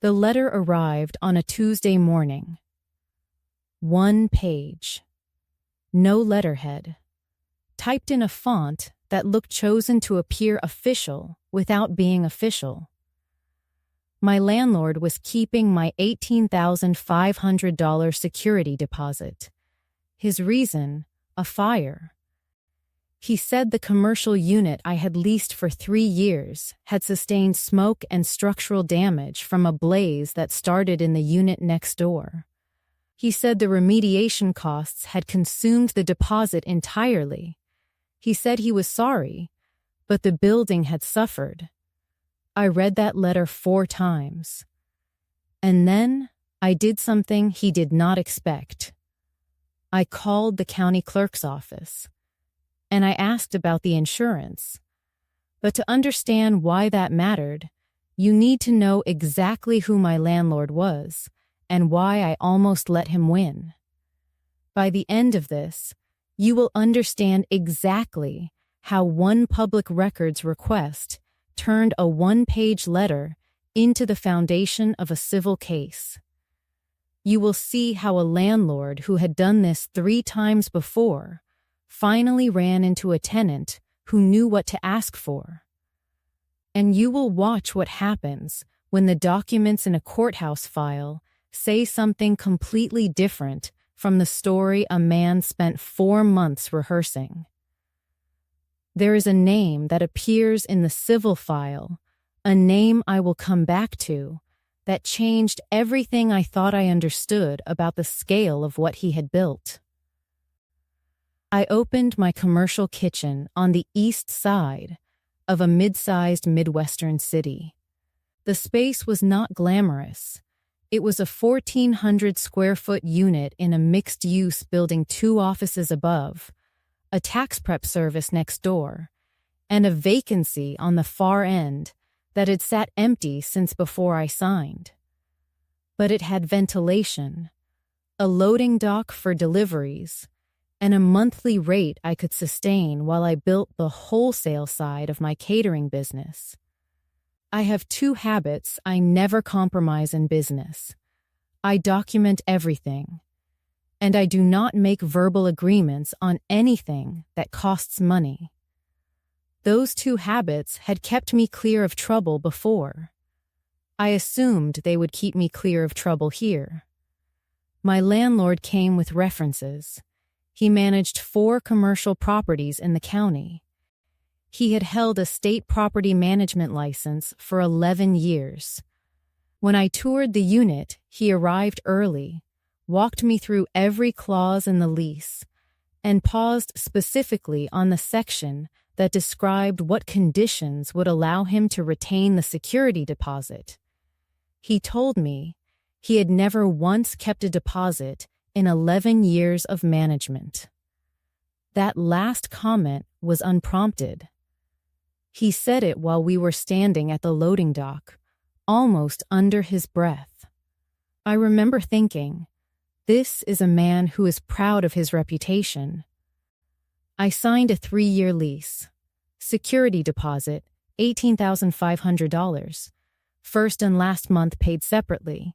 The letter arrived on a Tuesday morning. 1 page. No letterhead. Typed in a font that looked chosen to appear official without being official. My landlord was keeping my $18,500 security deposit. His reason, a fire. He said the commercial unit I had leased for 3 years had sustained smoke and structural damage from a blaze that started in the unit next door. He said the remediation costs had consumed the deposit entirely. He said he was sorry, but the building had suffered. I read that letter 4 times. And then I did something he did not expect. I called the county clerk's office, and I asked about the insurance. But to understand why that mattered, you need to know exactly who my landlord was and why I almost let him win. By the end of this, you will understand exactly how one public records request turned a 1-page letter into the foundation of a civil case. You will see how a landlord who had done this 3 times before finally ran into a tenant who knew what to ask for. And you will watch what happens when the documents in a courthouse file say something completely different from the story a man spent 4 months rehearsing. There is a name that appears in the civil file, a name I will come back to, that changed everything I thought I understood about the scale of what he had built. I opened my commercial kitchen on the east side of a mid-sized Midwestern city. The space was not glamorous. It was a 1,400-square-foot unit in a mixed-use building 2 offices above, a tax prep service next door, and a vacancy on the far end that had sat empty since before I signed. But it had ventilation, a loading dock for deliveries, and a monthly rate I could sustain while I built the wholesale side of my catering business. I have 2 habits I never compromise in business. I document everything, and I do not make verbal agreements on anything that costs money. Those 2 habits had kept me clear of trouble before. I assumed they would keep me clear of trouble here. My landlord came with references. He managed 4 commercial properties in the county. He had held a state property management license for 11 years. When I toured the unit, he arrived early, walked me through every clause in the lease, and paused specifically on the section that described what conditions would allow him to retain the security deposit. He told me he had never once kept a deposit in 11 years of management. That last comment was unprompted. He said it while we were standing at the loading dock, almost under his breath. I remember thinking, this is a man who is proud of his reputation. I signed a 3-year lease. Security deposit, $18,500. First and last month paid separately.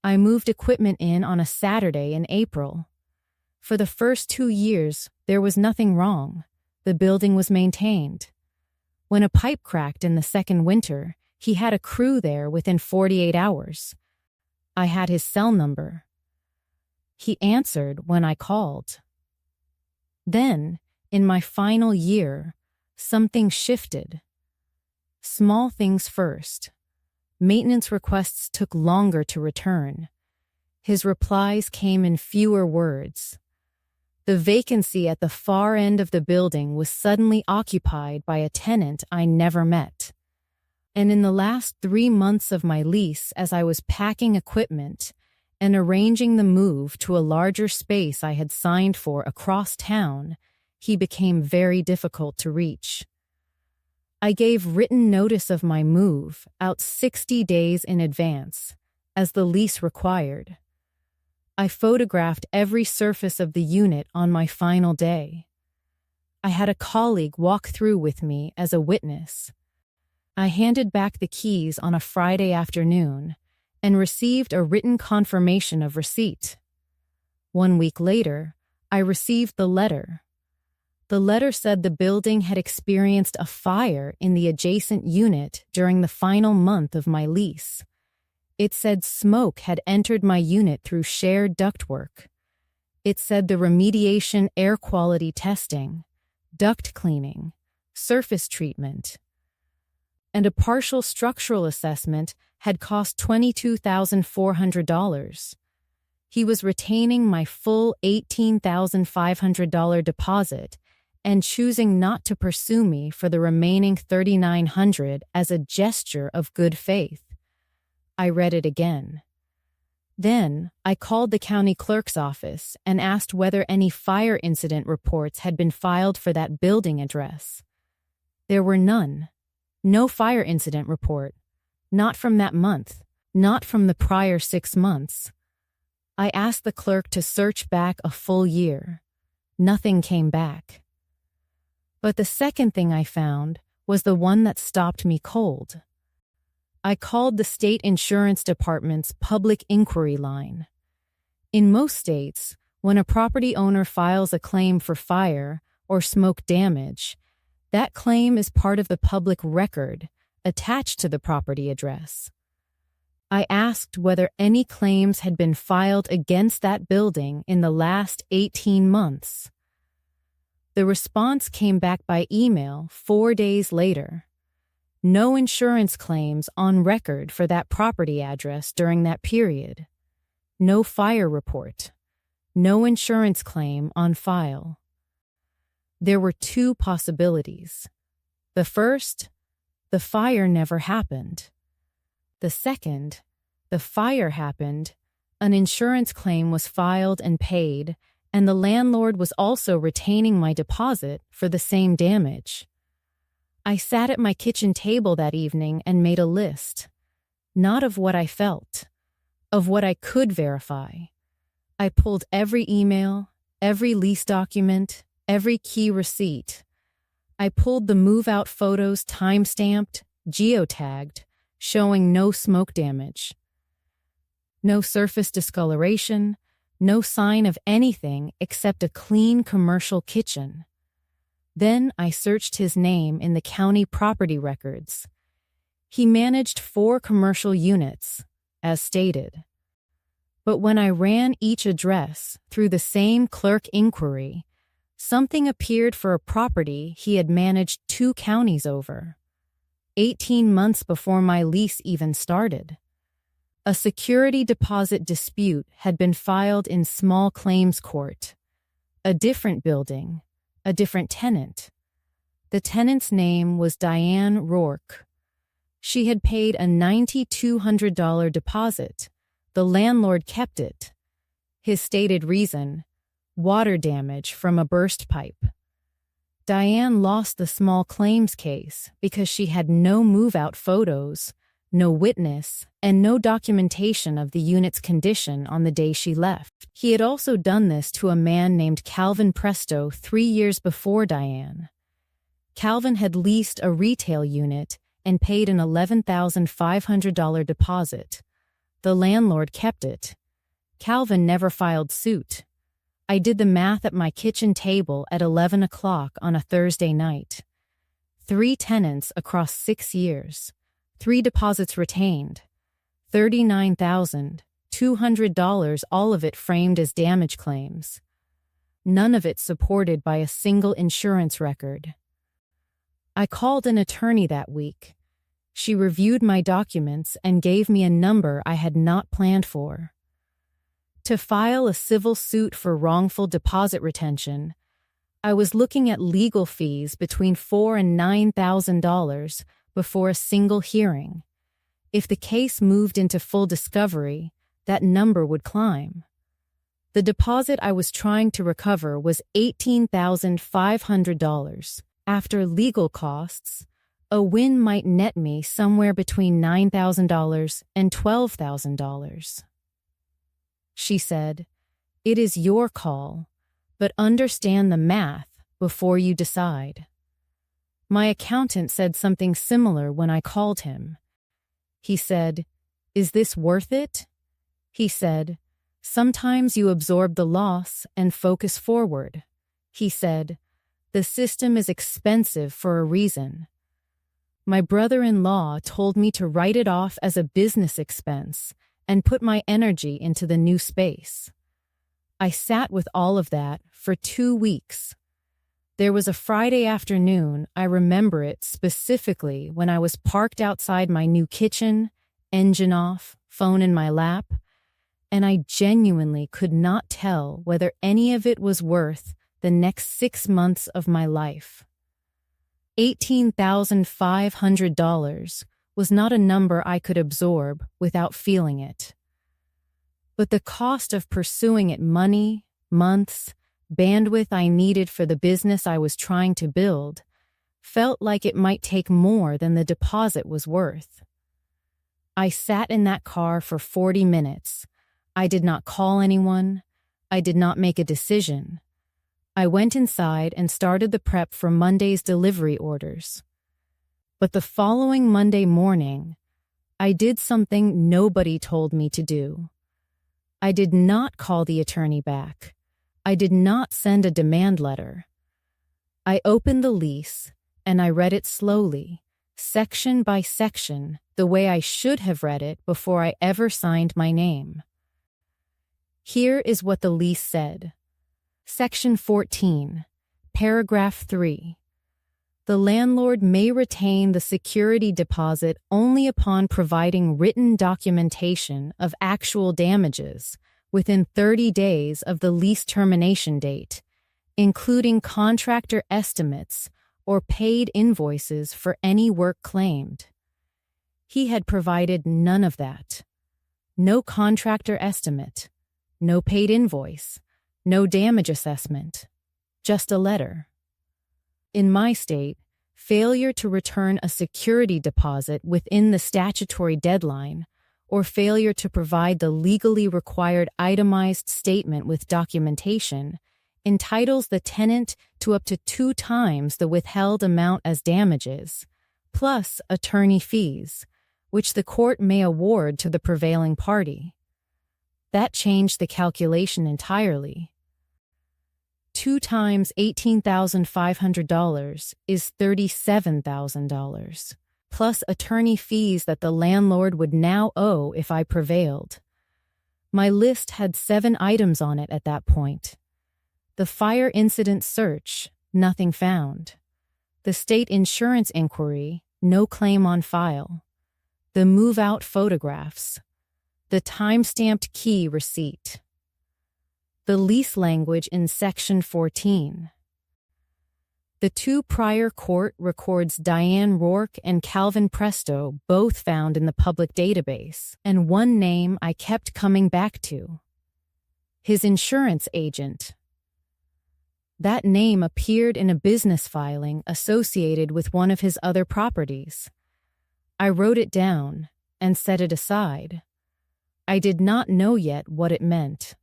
I moved equipment in on a Saturday in April. For the first 2 years, there was nothing wrong. The building was maintained. When a pipe cracked in the second winter, he had a crew there within 48 hours. I had his cell number. He answered when I called. Then, in my final year, something shifted. Small things first. Maintenance requests took longer to return. His replies came in fewer words. The vacancy at the far end of the building was suddenly occupied by a tenant I never met. And in the last 3 months of my lease, as I was packing equipment and arranging the move to a larger space I had signed for across town, he became very difficult to reach. I gave written notice of my move out 60 days in advance, as the lease required. I photographed every surface of the unit on my final day. I had a colleague walk through with me as a witness. I handed back the keys on a Friday afternoon, and received a written confirmation of receipt. 1 week later, I received the letter. The letter said the building had experienced a fire in the adjacent unit during the final month of my lease. It said smoke had entered my unit through shared ductwork. It said the remediation air quality testing, duct cleaning, surface treatment, and a partial structural assessment had cost $22,400. He was retaining my full $18,500 deposit and choosing not to pursue me for the remaining $3,900 as a gesture of good faith. I read it again. Then, I called the county clerk's office and asked whether any fire incident reports had been filed for that building address. There were none. No fire incident report. Not from that month. Not from the prior 6 months. I asked the clerk to search back a full year. Nothing came back. But the second thing I found was the one that stopped me cold. I called the state insurance department's public inquiry line. In most states, when a property owner files a claim for fire or smoke damage, that claim is part of the public record attached to the property address. I asked whether any claims had been filed against that building in the last 18 months. The response came back by email 4 days later. No insurance claims on record for that property address during that period. No fire report. No insurance claim on file. There were 2 possibilities. The first, the fire never happened. The second, the fire happened, an insurance claim was filed and paid, and the landlord was also retaining my deposit for the same damage. I sat at my kitchen table that evening and made a list, not of what I felt, of what I could verify. I pulled every email, every lease document, every key receipt. I pulled the move-out photos time-stamped, geotagged, showing no smoke damage. No surface discoloration, no sign of anything except a clean commercial kitchen. Then I searched his name in the county property records. He managed 4 commercial units, as stated. But when I ran each address through the same clerk inquiry, something appeared for a property he had managed 2 counties over, 18 months before my lease even started. A security deposit dispute had been filed in small claims court. A different building, a different tenant. The tenant's name was Diane Rourke. She had paid a $9,200 deposit. The landlord kept it. His stated reason, water damage from a burst pipe. Diane lost the small claims case because she had no move-out photos, no witness, and no documentation of the unit's condition on the day she left. He had also done this to a man named Calvin Presto 3 years before Diane. Calvin had leased a retail unit and paid an $11,500 deposit. The landlord kept it. Calvin never filed suit. I did the math at my kitchen table at 11 o'clock on a Thursday night. 3 tenants across 6 years. 3 deposits retained. $39,200, all of it framed as damage claims. None of it supported by a single insurance record. I called an attorney that week. She reviewed my documents and gave me a number I had not planned for. To file a civil suit for wrongful deposit retention, I was looking at legal fees between $4,000 and $9,000 before a single hearing. If the case moved into full discovery, that number would climb. The deposit I was trying to recover was $18,500. After legal costs, a win might net me somewhere between $9,000 and $12,000. She said, "It is your call, but understand the math before you decide." My accountant said something similar when I called him. He said, "Is this worth it?" He said, "Sometimes you absorb the loss and focus forward." He said, "The system is expensive for a reason." My brother-in-law told me to write it off as a business expense and put my energy into the new space. I sat with all of that for 2 weeks. There was a Friday afternoon, I remember it specifically, when I was parked outside my new kitchen, engine off, phone in my lap, and I genuinely could not tell whether any of it was worth the next 6 months of my life. $18,500 was not a number I could absorb without feeling it. But the cost of pursuing it, money, months, bandwidth I needed for the business I was trying to build, felt like it might take more than the deposit was worth. I sat in that car for 40 minutes. I did not call anyone. I did not make a decision. I went inside and started the prep for Monday's delivery orders. But the following Monday morning, I did something nobody told me to do. I did not call the attorney back. I did not send a demand letter. I opened the lease and I read it slowly, section by section, the way I should have read it before I ever signed my name. Here is what the lease said. Section 14, Paragraph 3. The landlord may retain the security deposit only upon providing written documentation of actual damages within 30 days of the lease termination date, including contractor estimates or paid invoices for any work claimed. He had provided none of that. No contractor estimate, no paid invoice, no damage assessment, just a letter. In my state, failure to return a security deposit within the statutory deadline or failure to provide the legally required itemized statement with documentation entitles the tenant to up to 2 times the withheld amount as damages, plus attorney fees, which the court may award to the prevailing party. That changed the calculation entirely. 2 times $18,500 is $37,000, plus attorney fees that the landlord would now owe if I prevailed. My list had 7 items on it at that point. The fire incident search, nothing found. The state insurance inquiry, no claim on file. The move-out photographs. The time-stamped key receipt. The lease language in Section 14. The 2 prior court records Diane Rourke and Calvin Presto both found in the public database, and one name I kept coming back to. His insurance agent. That name appeared in a business filing associated with one of his other properties. I wrote it down and set it aside. I did not know yet what it meant.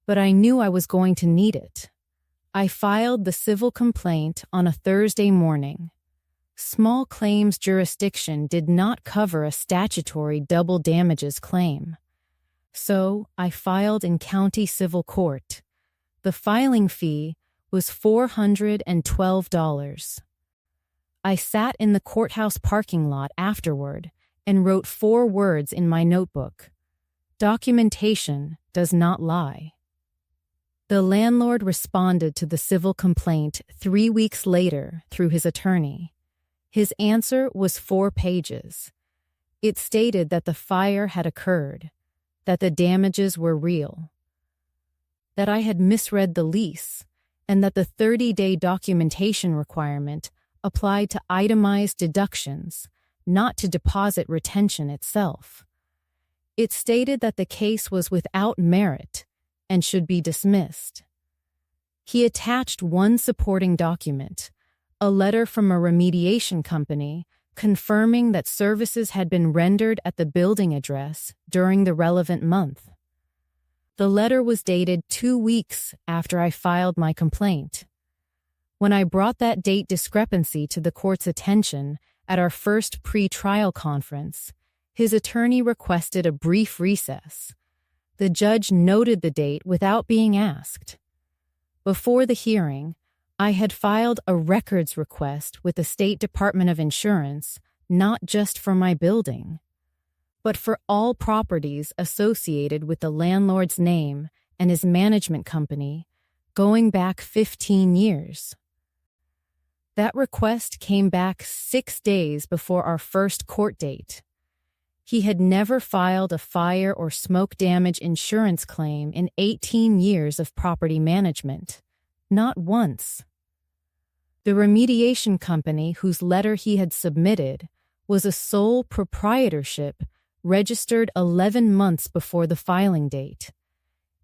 But I knew I was going to need it. I filed the civil complaint on a Thursday morning. Small claims jurisdiction did not cover a statutory double damages claim. So I filed in county civil court. The filing fee was $412. I sat in the courthouse parking lot afterward and wrote 4 words in my notebook. Documentation does not lie. The landlord responded to the civil complaint 3 weeks later through his attorney. His answer was 4 pages. It stated that the fire had occurred, that the damages were real, that I had misread the lease, and that the 30-day documentation requirement applied to itemized deductions, not to deposit retention itself. It stated that the case was without merit and should be dismissed. He attached one supporting document, a letter from a remediation company confirming that services had been rendered at the building address during the relevant month. The letter was dated 2 weeks after I filed my complaint. When I brought that date discrepancy to the court's attention at our first pre-trial conference, His attorney requested a brief recess. The judge noted the date without being asked. Before the hearing, I had filed a records request with the State Department of Insurance, not just for my building, but for all properties associated with the landlord's name and his management company, going back 15 years. That request came back 6 days before our first court date. He had never filed a fire or smoke damage insurance claim in 18 years of property management. Not once. The remediation company whose letter he had submitted was a sole proprietorship registered 11 months before the filing date.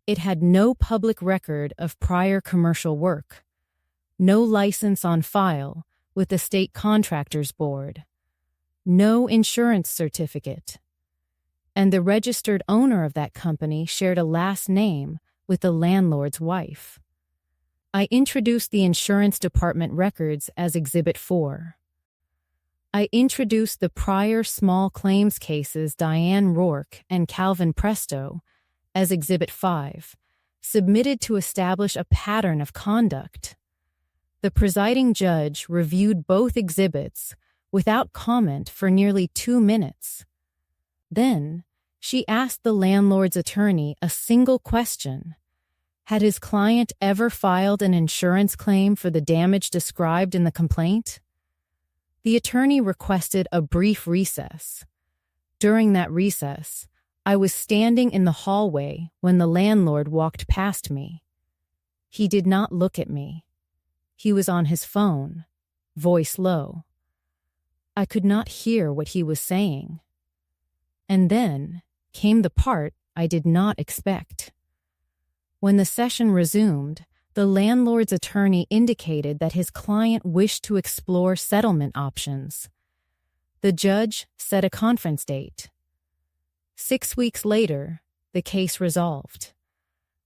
It had no public record of prior commercial work, no license on file with the State Contractors Board, no insurance certificate, and the registered owner of that company shared a last name with the landlord's wife. I introduced the insurance department records as Exhibit 4. I introduced the prior small claims cases Diane Rourke and Calvin Presto as Exhibit 5, submitted to establish a pattern of conduct. The presiding judge reviewed both exhibits without comment for nearly 2 minutes. Then, she asked the landlord's attorney a single question. Had his client ever filed an insurance claim for the damage described in the complaint? The attorney requested a brief recess. During that recess, I was standing in the hallway when the landlord walked past me. He did not look at me. He was on his phone, voice low. I could not hear what he was saying. And then came the part I did not expect. When the session resumed, the landlord's attorney indicated that his client wished to explore settlement options. The judge set a conference date. 6 weeks later, the case resolved.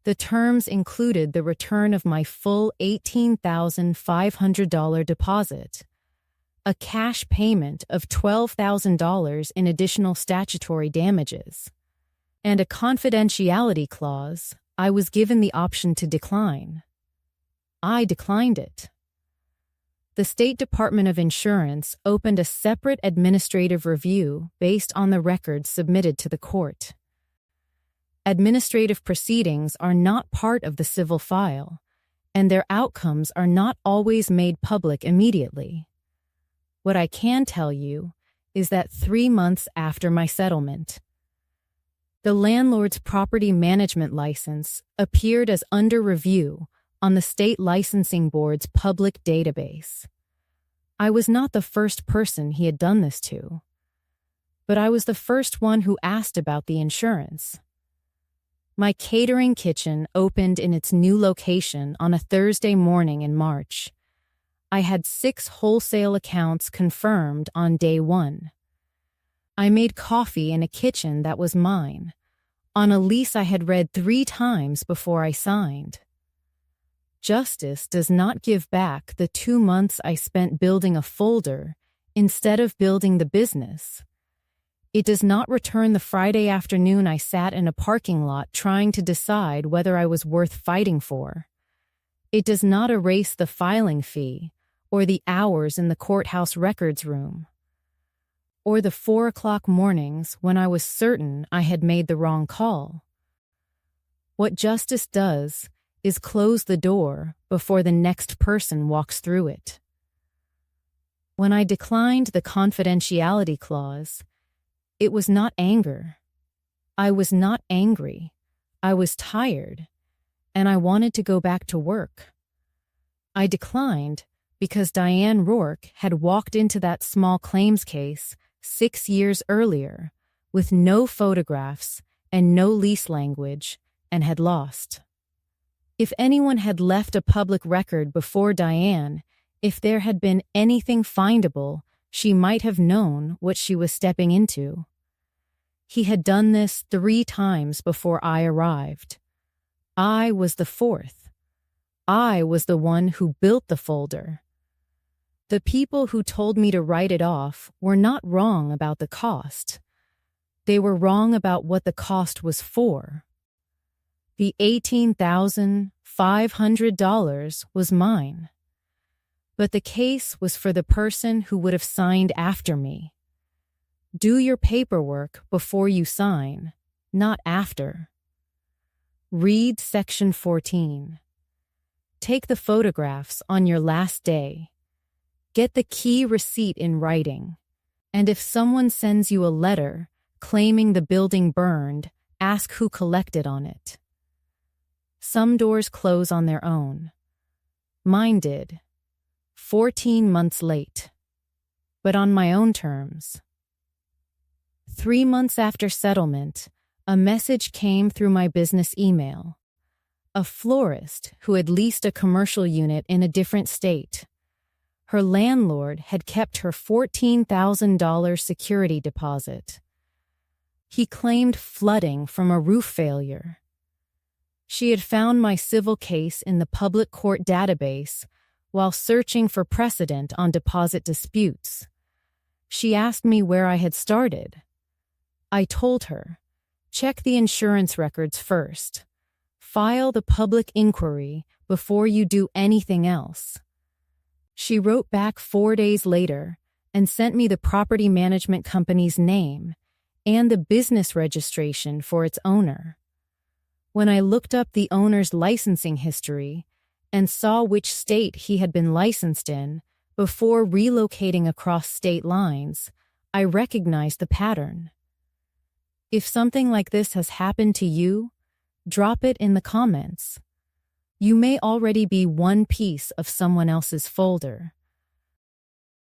The terms included the return of my full $18,500 deposit, a cash payment of $12,000 in additional statutory damages, and a confidentiality clause I was given the option to decline. I declined it. The State Department of Insurance opened a separate administrative review based on the records submitted to the court. Administrative proceedings are not part of the civil file, and their outcomes are not always made public immediately. What I can tell you is that 3 months after my settlement, the landlord's property management license appeared as under review on the State Licensing Board's public database. I was not the first person he had done this to, but I was the first one who asked about the insurance. My catering kitchen opened in its new location on a Thursday morning in March. I had 6 wholesale accounts confirmed on day 1. I made coffee in a kitchen that was mine, on a lease I had read 3 times before I signed. Justice does not give back the 2 months I spent building a folder instead of building the business. It does not return the Friday afternoon I sat in a parking lot trying to decide whether I was worth fighting for. It does not erase the filing fee or the hours in the courthouse records room, or the 4 o'clock mornings when I was certain I had made the wrong call. What justice does is close the door before the next person walks through it. When I declined the confidentiality clause, it was not anger. I was not angry. I was tired, and I wanted to go back to work. I declined because Diane Rourke had walked into that small claims case 6 years earlier with no photographs and no lease language and had lost. If anyone had left a public record before Diane, if there had been anything findable, she might have known what she was stepping into. He had done this 3 times before I arrived. I was the 4th. I was the one who built the folder. The people who told me to write it off were not wrong about the cost. They were wrong about what the cost was for. The $18,500 was mine. But the case was for the person who would have signed after me. Do your paperwork before you sign, not after. Read Section 14. Take the photographs on your last day. Get the key receipt in writing. And if someone sends you a letter claiming the building burned, ask who collected on it. Some doors close on their own. Mine did. 14 months late. But on my own terms. 3 months after settlement, a message came through my business email. A florist who had leased a commercial unit in a different state. Her landlord had kept her $14,000 security deposit. He claimed flooding from a roof failure. She had found my civil case in the public court database while searching for precedent on deposit disputes. She asked me where I had started. I told her, check the insurance records first. File the public inquiry before you do anything else. She wrote back 4 days later and sent me the property management company's name and the business registration for its owner. When I looked up the owner's licensing history and saw which state he had been licensed in before relocating across state lines, I recognized the pattern. If something like this has happened to you, drop it in the comments. You may already be one piece of someone else's folder.